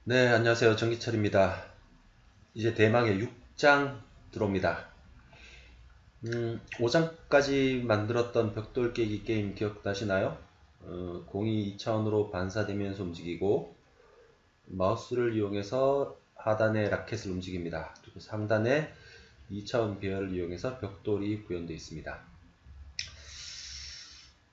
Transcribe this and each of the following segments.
네, 안녕하세요. 전기철입니다. 이제 대망의 6장 들어옵니다. 5장까지 만들었던 벽돌 깨기 게임 기억나시나요? 공이 2차원으로 반사되면서 움직이고 마우스를 이용해서 하단의 라켓을 움직입니다. 그리고 상단에 2차원 배열을 이용해서 벽돌이 구현되어 있습니다.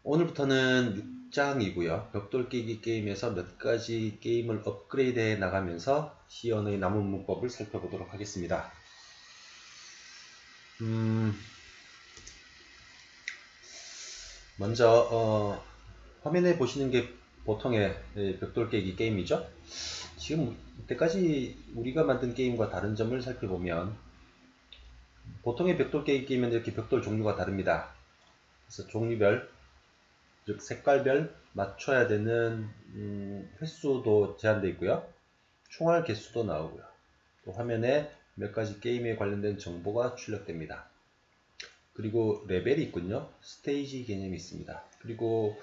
오늘부터는 6장이고요. 벽돌 깨기 게임에서 몇 가지 게임을 업그레이드해 나가면서 시연의 남은 문법을 살펴보도록 하겠습니다. 음, 먼저 화면에 보시는 게 보통의 벽돌 깨기 게임이죠. 지금 이때까지 우리가 만든 게임과 다른 점을 살펴보면 보통의 벽돌 깨기 게임은 이렇게 벽돌 종류가 다릅니다. 그래서 종류별, 즉 색깔별 맞춰야 되는 횟수도 제한되어 있고요. 총알 개수도 나오고요. 또 화면에 몇 가지 게임에 관련된 정보가 출력됩니다. 그리고 레벨이 있군요. 스테이지 개념이 있습니다. 그리고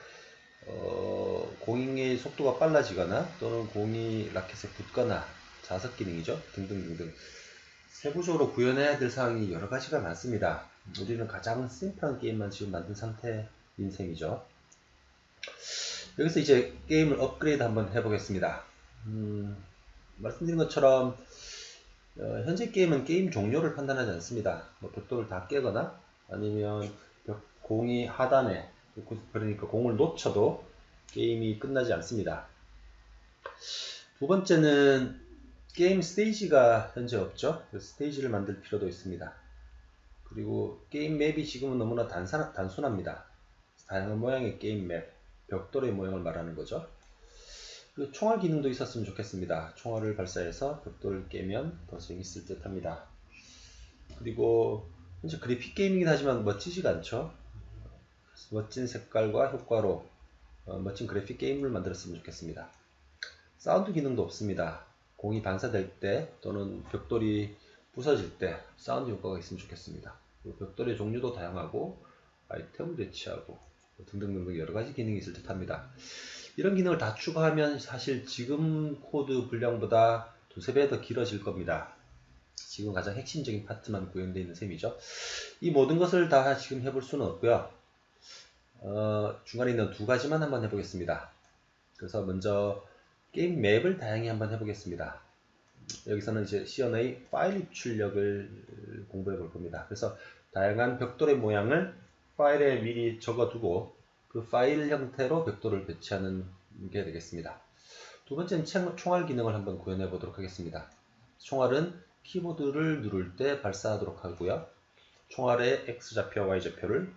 공의 속도가 빨라지거나 또는 공이 라켓에 붙거나 자석 기능이죠. 등등등등 세부적으로 구현해야 될 사항이 여러 가지가 많습니다. 우리는 가장 심플한 게임만 지금 만든 상태인 셈이죠. 여기서 이제 게임을 업그레이드 한번 해보겠습니다. 말씀드린 것처럼 현재 게임은 게임 종료를 판단하지 않습니다. 뭐 벽돌을 다 깨거나 아니면 공이 하단에, 그러니까 공을 놓쳐도 게임이 끝나지 않습니다. 두 번째는 게임 스테이지가 현재 없죠. 그래서 스테이지를 만들 필요도 있습니다. 그리고 게임 맵이 지금은 너무나 단순합니다. 다양한 모양의 게임 맵, 벽돌의 모양을 말하는 거죠. 그리고 총알 기능도 있었으면 좋겠습니다. 총알을 발사해서 벽돌을 깨면 더 재밌을 듯 합니다. 그리고 현재 그래픽 게임이긴 하지만 멋지지가 않죠. 멋진 색깔과 효과로 멋진 그래픽 게임을 만들었으면 좋겠습니다. 사운드 기능도 없습니다. 공이 반사될 때 또는 벽돌이 부서질 때 사운드 효과가 있으면 좋겠습니다. 벽돌의 종류도 다양하고 아이템을 대치하고 등등등등 여러가지 기능이 있을 듯 합니다. 이런 기능을 다 추가하면 사실 지금 코드 분량보다 두세 배 더 길어질 겁니다. 지금 가장 핵심적인 파트만 구현되어 있는 셈이죠. 이 모든 것을 다 지금 해볼 수는 없고요. 중간에 있는 두 가지만 한번 해보겠습니다. 그래서 먼저 게임 맵을 다양히 한번 해보겠습니다. 여기서는 이제 CN의 파일 입출력을 공부해 볼 겁니다. 그래서 다양한 벽돌의 모양을 파일에 미리 적어두고 그 파일 형태로 벽돌을 배치하는 게 되겠습니다. 두 번째는 총알 기능을 한번 구현해 보도록 하겠습니다. 총알은 키보드를 누를 때 발사하도록 하고요. 총알의 X좌표와 Y좌표를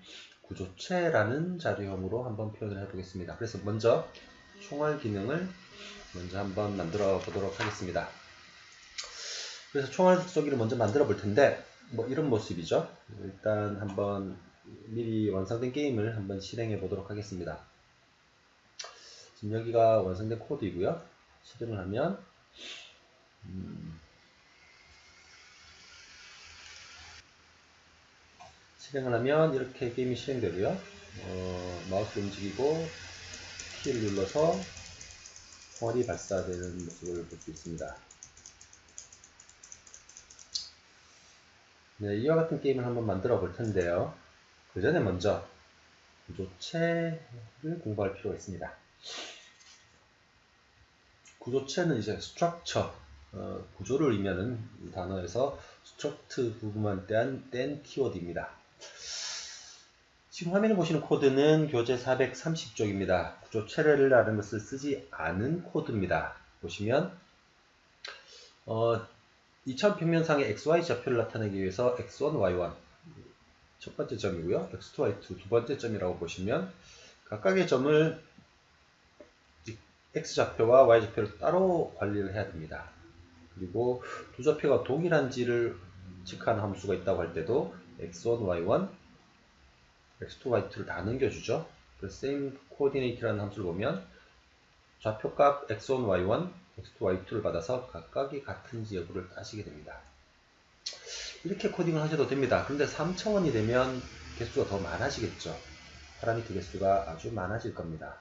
구조체라는 자료형으로 한번 표현을 해 보겠습니다. 그래서 먼저 총알 기능을 먼저 한번 만들어 보도록 하겠습니다. 그래서 총알 쏘기를 먼저 만들어 볼 텐데 뭐 이런 모습이죠. 일단 한번 미리 완성된 게임을 한번 실행해 보도록 하겠습니다. 지금 여기가 완성된 코드이고요. 실행을 하면 이렇게 게임이 실행되고요. 마우스를 움직이고 키를 눌러서 총알이 발사되는 모습을 볼 수 있습니다. 네, 이와 같은 게임을 한번 만들어 볼 텐데요. 그 전에 먼저 구조체를 공부할 필요가 있습니다. 구조체는 이제 structure, 구조를 의미하는 단어에서 struct 부분만 뗀 키워드입니다. 지금 화면에 보시는 코드는 교재 430쪽입니다. 구조체라는 것을 쓰지 않은 코드입니다. 보시면 2차원 평면상의 XY 좌표를 나타내기 위해서 X1, Y1 첫 번째 점이고요. X2, Y2 두 번째 점이라고 보시면 각각의 점을 X좌표와 Y좌표를 따로 관리를 해야 됩니다. 그리고 두 좌표가 동일한지를 체크하는 함수가 있다고 할 때도 X1, Y1, X2, Y2를 다 넘겨주죠. 그래서 same coordinate라는 함수를 보면 좌표값 X1, Y1, X2, Y2를 받아서 각각이 같은지 여부를 따지게 됩니다. 이렇게 코딩을 하셔도 됩니다. 그런데 3차원이 되면 개수가 더 많아지겠죠. 파라미터 개수가 아주 많아질 겁니다.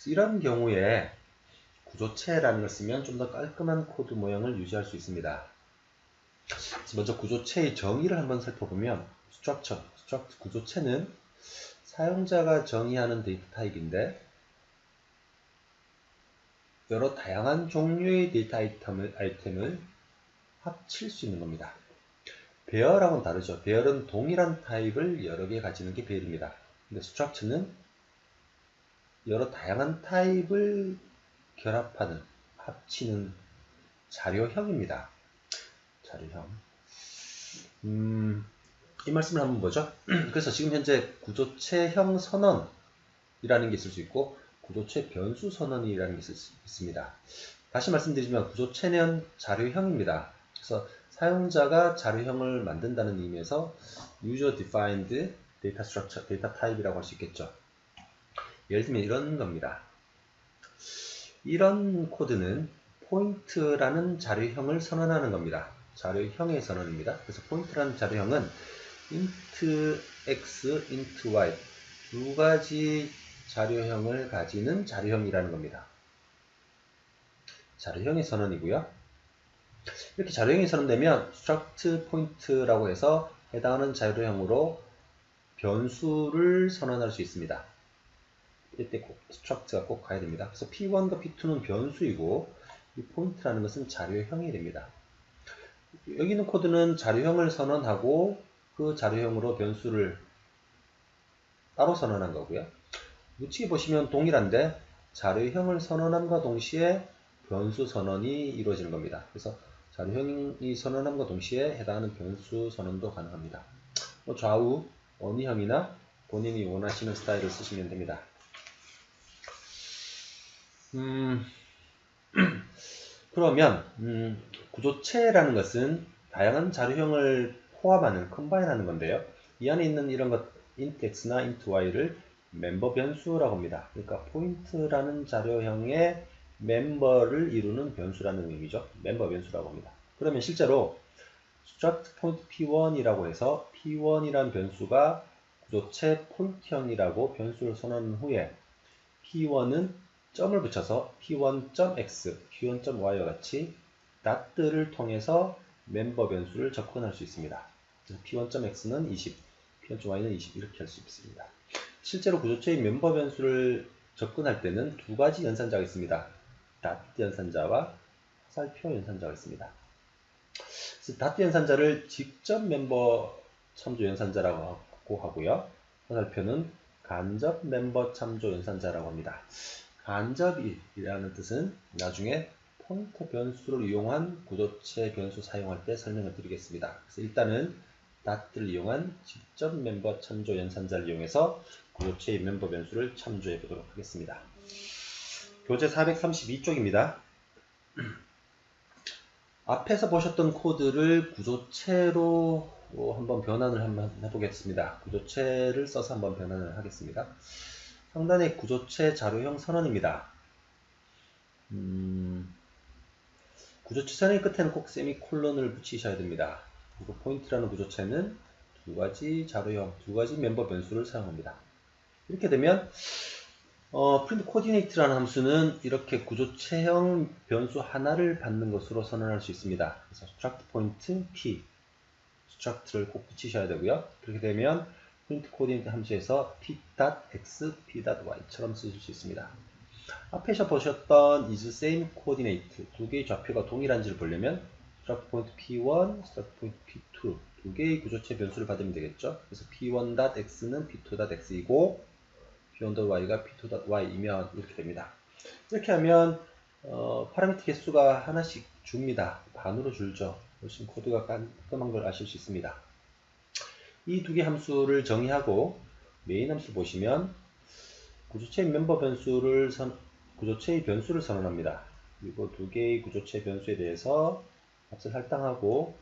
이런 경우에 구조체라는 걸 쓰면 좀 더 깔끔한 코드 모양을 유지할 수 있습니다. 먼저 구조체의 정의를 한번 살펴보면 구조체는 사용자가 정의하는 데이터 타입인데 여러 다양한 종류의 데이터 아이템을 합칠 수 있는 겁니다. 배열하고는 다르죠. 배열은 동일한 타입을 여러 개 가지는 게 배열입니다. 근데 structure는 여러 다양한 타입을 결합하는, 합치는 자료형입니다. 자료형. 이 말씀을 한번 보죠. 그래서 지금 현재 구조체형 선언이라는 게 있을 수 있고 구조체 변수 선언이라는 게 있을 수 있습니다. 다시 말씀드리지만 구조체는 자료형입니다. 그래서 사용자가 자료형을 만든다는 의미에서 user defined data structure, 데이터 타입이라고 할 수 있겠죠. 예를 들면 이런 겁니다. 이런 코드는 포인트라는 자료형을 선언하는 겁니다. 자료형의 선언입니다. 그래서 포인트라는 자료형은 int x, int y 두 가지 자료형을 가지는 자료형이라는 겁니다. 자료형의 선언이고요. 이렇게 자료형이 선언되면 struct point라고 해서 해당하는 자료형으로 변수를 선언할 수 있습니다. 이때 꼭 struct가 꼭 가야 됩니다. 그래서 p1과 p2는 변수이고 이 포인트라는 것은 자료형이 됩니다. 여기 있는 코드는 자료형을 선언하고 그 자료형으로 변수를 따로 선언한 거고요. 우측에 보시면 동일한데 자료형을 선언함과 동시에 변수 선언이 이루어지는 겁니다. 그래서 자료형이 선언함과 동시에 해당하는 변수 선언도 가능합니다. 좌우 어니형이나 본인이 원하시는 스타일을 쓰시면 됩니다. 그러면 구조체라는 것은 다양한 자료형을 포함하는 컴바인하는 건데요. 이 안에 있는 이런 것 int x나 int y를 멤버 변수라고 합니다. 그러니까 포인트라는 자료형의 멤버를 이루는 변수라는 의미죠. 멤버 변수라고 합니다. 그러면 실제로 struct point p1이라고 해서 p1이란 변수가 구조체 포인트형이라고 변수를 선언한 후에 p1은 점을 붙여서 p1.x, p1.y와 같이 닷들을 통해서 멤버 변수를 접근할 수 있습니다. p1.x는 20, p1.y는 20 이렇게 할 수 있습니다. 실제로 구조체의 멤버 변수를 접근할 때는 두 가지 연산자가 있습니다. 닷 연산자와 화살표 연산자가 있습니다. 그래서 닷 연산자를 직접 멤버 참조 연산자라고 하고요. 화살표는 간접 멤버 참조 연산자라고 합니다. 간접이라는 뜻은 나중에 포인터 변수를 이용한 구조체 변수 사용할 때 설명을 드리겠습니다. 그래서 일단은 닷을 이용한 직접 멤버 참조 연산자를 이용해서 구조체의 멤버 변수를 참조해 보도록 하겠습니다. 교재 432쪽입니다. 앞에서 보셨던 코드를 구조체로 한번 변환을 해보겠습니다. 구조체를 써서 한번 변환을 하겠습니다. 상단의 구조체 자료형 선언입니다. 구조체 선의 끝에는 꼭 세미콜론을 붙이셔야 됩니다. 그리고 포인트라는 구조체는 두 가지 자료형, 두 가지 멤버 변수를 사용합니다. 이렇게 되면 print coordinate라는 함수는 이렇게 구조체형 변수 하나를 받는 것으로 선언할 수 있습니다. 그래서 struct point p, struct를 꼭 붙이셔야 되고요. 그렇게 되면 print coordinate 함수에서 p.x, p.y처럼 쓰실 수 있습니다. 앞에서 보셨던 is same coordinate 두 개의 좌표가 동일한지를 보려면 struct point p1, struct point p2 두 개의 구조체 변수를 받으면 되겠죠. 그래서 p1.x는 p2.x이고 p1.y가 p2.y이면 이렇게 됩니다. 이렇게 하면 파라미터 개수가 하나씩 줍니다. 반으로 줄죠. 훨씬 코드가 깔끔한 걸 아실 수 있습니다. 이 두 개 함수를 정의하고 메인 함수 보시면 구조체의 멤버 변수를 구조체의 변수를 선언합니다. 그리고 두 개의 구조체 변수에 대해서 값을 할당하고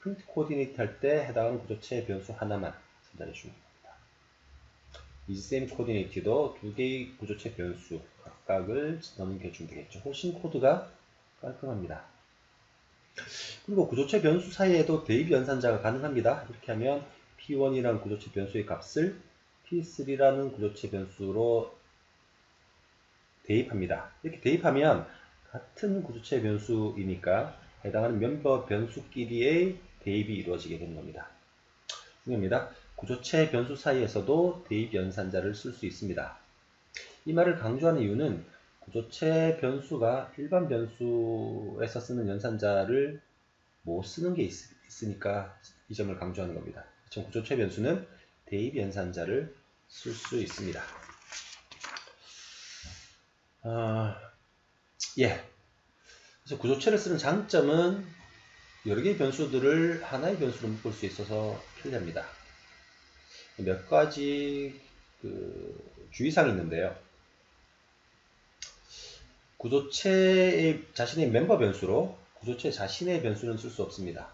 프린트 코디네이트 할 때 해당하는 구조체 변수 하나만 전달해 줍니다. isSame coordinate도 두 개의 구조체 변수 각각을 넘겨주면 되겠죠. 훨씬 코드가 깔끔합니다. 그리고 구조체 변수 사이에도 대입 연산자가 가능합니다. 이렇게 하면 p1이라는 구조체 변수의 값을 p3라는 구조체 변수로 대입합니다. 이렇게 대입하면 같은 구조체 변수이니까 해당하는 멤버 변수끼리의 대입이 이루어지게 되는 겁니다. 중요합니다. 구조체 변수 사이에서도 대입 연산자를 쓸 수 있습니다. 이 말을 강조하는 이유는 구조체 변수가 일반 변수에서 쓰는 연산자를 못 쓰는 게 있으니까 이 점을 강조하는 겁니다. 구조체 변수는 대입 연산자를 쓸 수 있습니다. 그래서 구조체를 쓰는 장점은 여러 개의 변수들을 하나의 변수로 묶을 수 있어서 편리합니다. 몇 가지 주의사항이 있는데요. 구조체의 자신의 멤버 변수로 구조체 자신의 변수는 쓸 수 없습니다.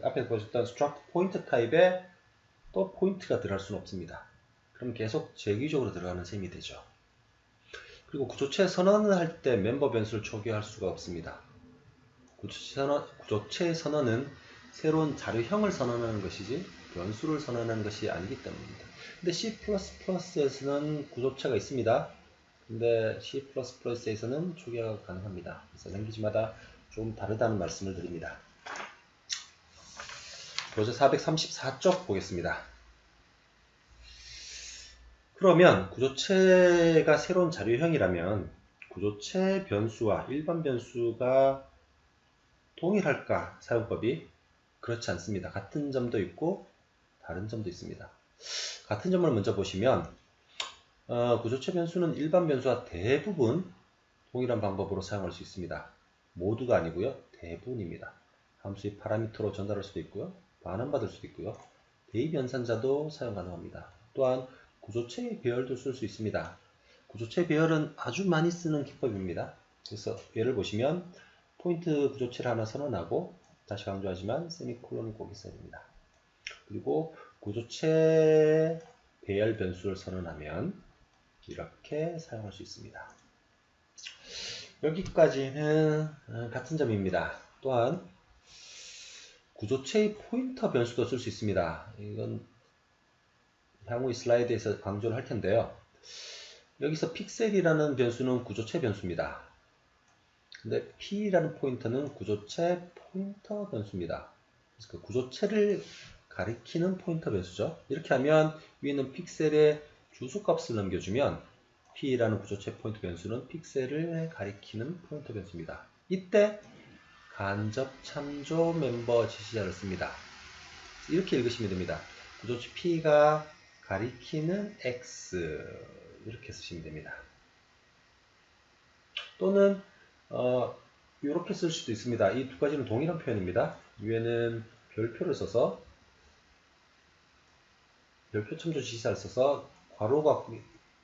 앞에 보셨던 struct 포인트 타입에 또 포인트가 들어갈 수는 없습니다. 그럼 계속 재기적으로 들어가는 셈이 되죠. 그리고 구조체 선언을 할 때 멤버 변수를 초기화할 수가 없습니다. 구조체 선언은 새로운 자료형을 선언하는 것이지 변수를 선언하는 것이 아니기 때문입니다. 근데 C++에서는 구조체가 있습니다. 근데 C++에서는 초기화가 가능합니다. 그래서 랭귀지마다 좀 다르다는 말씀을 드립니다. 교재 434쪽 보겠습니다. 그러면 구조체가 새로운 자료형이라면 구조체 변수와 일반 변수가 동일할까? 사용법이 그렇지 않습니다. 같은 점도 있고 다른 점도 있습니다. 같은 점을 먼저 보시면 구조체 변수는 일반 변수와 대부분 동일한 방법으로 사용할 수 있습니다. 모두가 아니고요. 대부분입니다. 함수의 파라미터로 전달할 수도 있고요. 반환받을 수도 있고요. 대입 연산자도 사용 가능합니다. 또한 구조체의 배열도 쓸 수 있습니다. 구조체 배열은 아주 많이 쓰는 기법입니다. 그래서 예를 보시면 포인트 구조체를 하나 선언하고 다시 강조하지만 세미콜론을 꼭 있어야 됩니다. 그리고 구조체 배열 변수를 선언하면 이렇게 사용할 수 있습니다. 여기까지는 같은 점입니다. 또한 구조체의 포인터 변수도 쓸 수 있습니다. 이건 향후의 슬라이드에서 강조를 할 텐데요. 여기서 픽셀이라는 변수는 구조체 변수입니다. 근데 P라는 포인터는 구조체 포인터 변수입니다. 그래서 그 구조체를 가리키는 포인터 변수죠. 이렇게 하면 위에는 픽셀에 주소값을 넘겨주면 P라는 구조체 포인터 변수는 픽셀을 가리키는 포인터 변수입니다. 이때 간접 참조 멤버 지시자를 씁니다. 이렇게 읽으시면 됩니다. 구조체 P가 가리키는 X 이렇게 쓰시면 됩니다. 또는 이렇게 쓸 수도 있습니다. 이 두 가지는 동일한 표현입니다. 위에는 별표를 써서 별표 참조 지시사를 써서 괄호가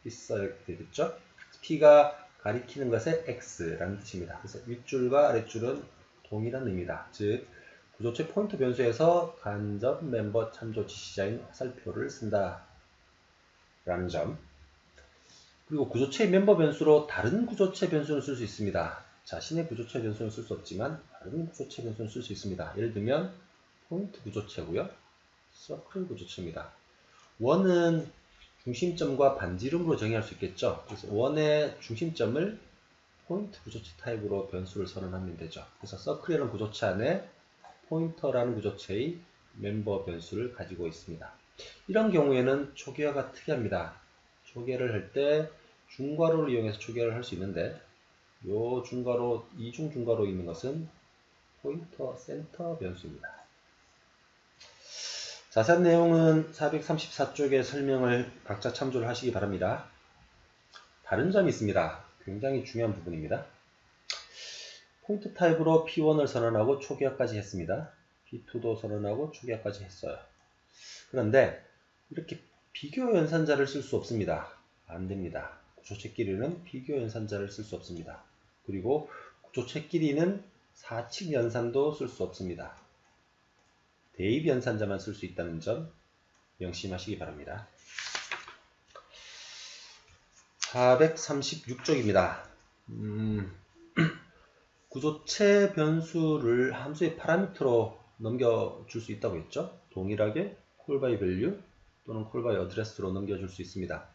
있어야 되겠죠. P가 가리키는 것의 X라는 뜻입니다. 그래서 윗줄과 아랫줄은 동일한 의미다. 즉 구조체 포인터 변수에서 간접 멤버 참조 지시자인 화살표를 쓴다 라는 점. 그리고 구조체 멤버 변수로 다른 구조체 변수를 쓸 수 있습니다. 자신의 구조체 변수는 쓸 수 없지만 다른 구조체 변수는 쓸 수 있습니다. 예를 들면 포인트 구조체고요. 서클 구조체입니다. 원은 중심점과 반지름으로 정의할 수 있겠죠. 그래서 원의 중심점을 포인트 구조체 타입으로 변수를 선언하면 되죠. 그래서 서클이라는 구조체 안에 포인터라는 구조체의 멤버 변수를 가지고 있습니다. 이런 경우에는 초기화가 특이합니다. 초기화를 할 때 중괄호를 이용해서 초기화를 할 수 있는데 요 중괄호, 이중 중괄호 있는 것은 포인터 센터 변수입니다. 자세한 내용은 434쪽의 설명을 각자 참조를 하시기 바랍니다. 다른 점이 있습니다. 굉장히 중요한 부분입니다. 포인트 타입으로 P1을 선언하고 초기화까지 했습니다. P2도 선언하고 초기화까지 했어요. 그런데 이렇게 비교 연산자를 쓸 수 없습니다. 안 됩니다. 구조체끼리는 비교 연산자를 쓸 수 없습니다. 그리고 구조체끼리는 사칙 연산도 쓸 수 없습니다. 대입 연산자만 쓸 수 있다는 점 명심하시기 바랍니다. 436쪽입니다. 구조체 변수를 함수의 파라미터로 넘겨줄 수 있다고 했죠. 동일하게 call by value 또는 call by address로 넘겨줄 수 있습니다.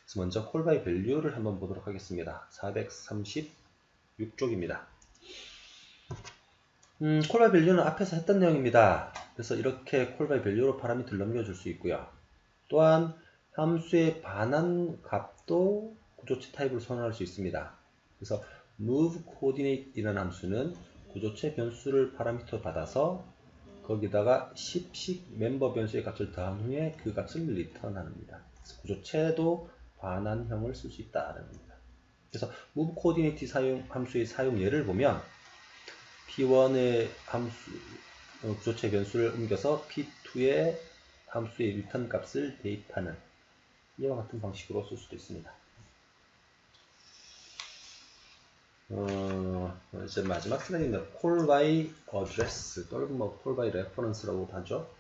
그래서 먼저 콜 바이 밸류를 한번 보도록 하겠습니다. 436쪽입니다. 콜 바이 밸류는 앞에서 했던 내용입니다. 그래서 이렇게 콜 바이 밸류로 파라미터를 넘겨줄 수 있고요. 또한 함수의 반환 값도 구조체 타입으로 선언할 수 있습니다. 그래서 move coordinate 이라는 함수는 구조체 변수를 파라미터 받아서 거기다가 10씩 멤버 변수의 값을 더한 후에 그 값을 리턴합니다. 그래서 구조체도 반환형을 쓸 수 있다는 겁니다. 그래서 move coordinate 함수의 사용 예를 보면 P1의 함수 구조체 변수를 옮겨서 P2의 함수의 리턴 값을 대입하는 이와 같은 방식으로 쓸 수도 있습니다. 이제 마지막 슬라이드입니다. call by address 또는 뭐 call by reference라고 하죠.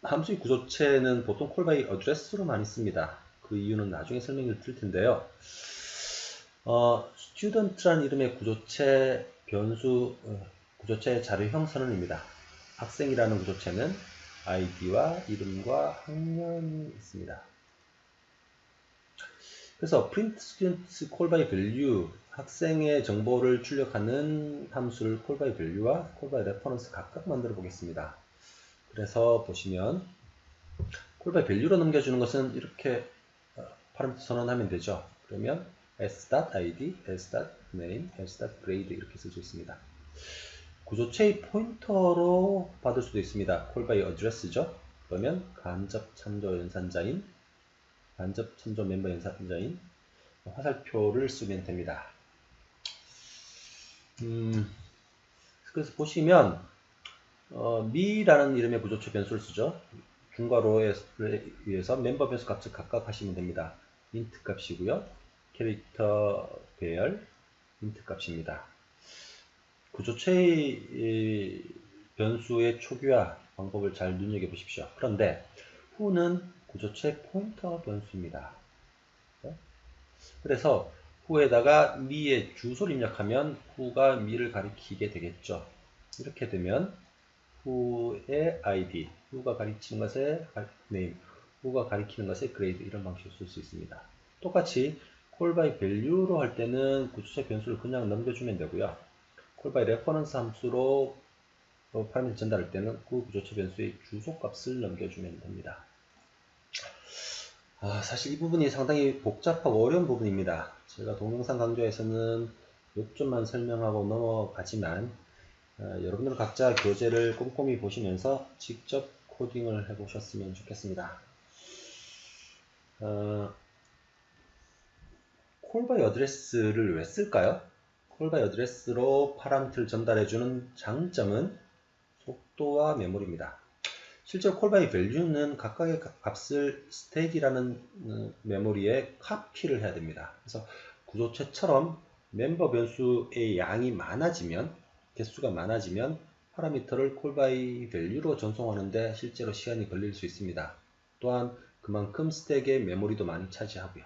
함수의 구조체는 보통 call by address로 많이 씁니다. 그 이유는 나중에 설명을 드릴 텐데요. student라는 이름의 구조체 변수 구조체 자료형 선언입니다. 학생이라는 구조체는 id와 이름과 학년이 있습니다. 그래서 print student call by value 학생의 정보를 출력하는 함수를 call by value와 call by reference 각각 만들어 보겠습니다. 그래서 보시면 call by value로 넘겨주는 것은 이렇게 파라미터 선언하면 되죠. 그러면 s.id, s.name, s.grade 이렇게 쓸 수 있습니다. 구조체의 포인터로 받을 수도 있습니다. call by address죠. 그러면 간접 참조 연산자인 간접 참조 멤버 연산자인 화살표를 쓰면 됩니다. 그래서 보시면 미라는 이름의 구조체 변수를 쓰죠. 중괄호에 의해서 멤버 변수 값을 각각 하시면 됩니다. int 값이고요. 캐릭터 배열 int 값입니다. 구조체의 변수의 초기화 방법을 잘 눈여겨보십시오. 그런데 who는 구조체 포인터 변수입니다. 그래서 who에다가 미의 주소를 입력하면 who가 미를 가리키게 되겠죠. 이렇게 되면 who의 id, who가 가리키는 것의 name, who가 가리키는 것의 grade 이런 방식으로 쓸 수 있습니다. 똑같이 call by value로 할 때는 구조체 변수를 그냥 넘겨주면 되고요. call by reference 함수로 파라미터 전달할 때는 그 구조체 변수의 주소 값을 넘겨주면 됩니다. 사실 이 부분이 상당히 복잡하고 어려운 부분입니다. 제가 동영상 강좌에서는 요점만 설명하고 넘어가지만 여러분들 각자 교재를 꼼꼼히 보시면서 직접 코딩을 해보셨으면 좋겠습니다. call by address를 왜 쓸까요? call by address로 파라미터를 전달해주는 장점은 속도와 메모리입니다. 실제로 call by value는 각각의 값을 스택이라는 메모리에 카피를 해야 됩니다. 그래서 구조체처럼 멤버 변수의 양이 많아지면 개수가 많아지면 파라미터를 call by value로 전송하는데 실제로 시간이 걸릴 수 있습니다. 또한 그만큼 스택의 메모리도 많이 차지하고요.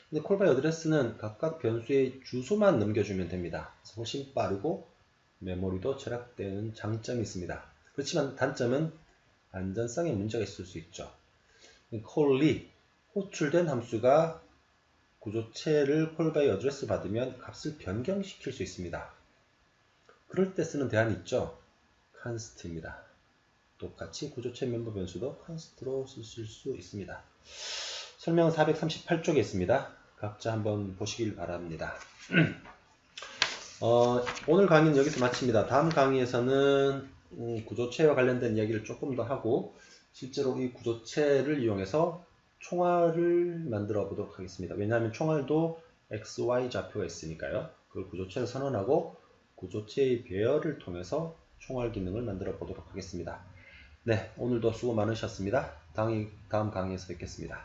근데 call by address는 각각 변수의 주소만 넘겨주면 됩니다. 그래서 훨씬 빠르고 메모리도 절약되는 장점이 있습니다. 그렇지만 단점은 안전성에 문제가 있을 수 있죠. call이 호출된 함수가 구조체를 call by address 받으면 값을 변경시킬 수 있습니다. 그럴 때 쓰는 대안이 있죠. const입니다. 똑같이 구조체 멤버 변수도 const로 쓰실 수 있습니다. 설명은 438쪽에 있습니다. 각자 한번 보시길 바랍니다. 오늘 강의는 여기서 마칩니다. 다음 강의에서는 구조체와 관련된 이야기를 조금 더 하고 실제로 이 구조체를 이용해서 총알을 만들어 보도록 하겠습니다. 왜냐하면 총알도 XY 좌표가 있으니까요. 그걸 구조체를 선언하고 구조체의 배열을 통해서 총알 기능을 만들어 보도록 하겠습니다. 네, 오늘도 수고 많으셨습니다. 다음 강의에서 뵙겠습니다.